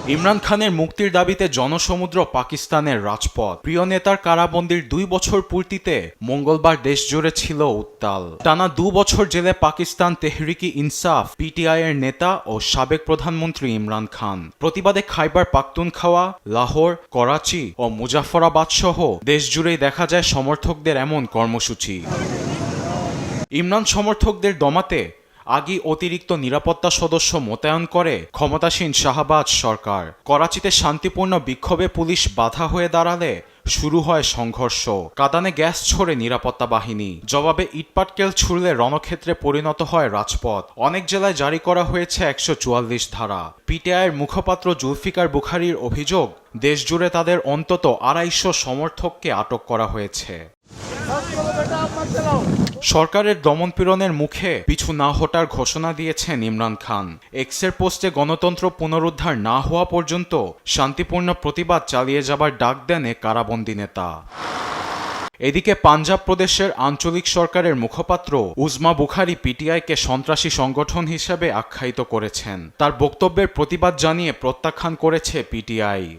ইমরান খানের মুক্তির দাবিতে জনসমুদ্র পাকিস্তানের রাজপথ। প্রিয় নেতার কারাবন্দির 2 বছর পূর্তিতে মঙ্গলবার দেশজুড়ে ছিল উত্তাল। টানা 2 বছর জেলে পাকিস্তান তেহরিকি ইনসাফ পিটিআই এর নেতা ও সাবেক প্রধানমন্ত্রী ইমরান খান। প্রতিবাদে খাইবার পাখতুনখাওয়া, লাহোর, করাচি ও মুজাফফরাবাদ সহ দেশজুড়েই দেখা যায় সমর্থকদের এমন কর্মসূচি। ইমরান সমর্থকদের দমাতে আগেই অতিরিক্ত নিরাপত্তা সদস্য মোতায়েন করে ক্ষমতাসীন শাহবাজ সরকার। করাচিতে শান্তিপূর্ণ বিক্ষোভে পুলিশ বাধা হয়ে দাঁড়ালে শুরু হয় সংঘর্ষ। কাঁদানে গ্যাস ছোড়ে নিরাপত্তা বাহিনী। জবাবে ইটপাটকেল ছুড়লে রণক্ষেত্রে পরিণত হয় রাজপথ। অনেক জেলায় জারি করা হয়েছে 144 ধারা। পিটিআইয়ের মুখপাত্র জুলফিকার বুখারীর অভিযোগ, দেশজুড়ে তাদের অন্তত 250 সমর্থককে আটক করা হয়েছে। সরকারের দমনপীড়নের মুখে পিছু না হটার ঘোষণা দিয়েছেন ইমরান খান। এক্সের পোস্টে গণতন্ত্র পুনরুদ্ধার না হওয়া পর্যন্ত শান্তিপূর্ণ প্রতিবাদ চালিয়ে যাবার ডাক দেন এ কারাবন্দী নেতা। এদিকে পাঞ্জাব প্রদেশের আঞ্চলিক সরকারের মুখপাত্র উজমা বুখারী পিটিআইকে সন্ত্রাসী সংগঠন হিসেবে আখ্যায়িত করেছেন। তার বক্তব্যের প্রতিবাদ জানিয়ে প্রত্যাখ্যান করেছে পিটিআই।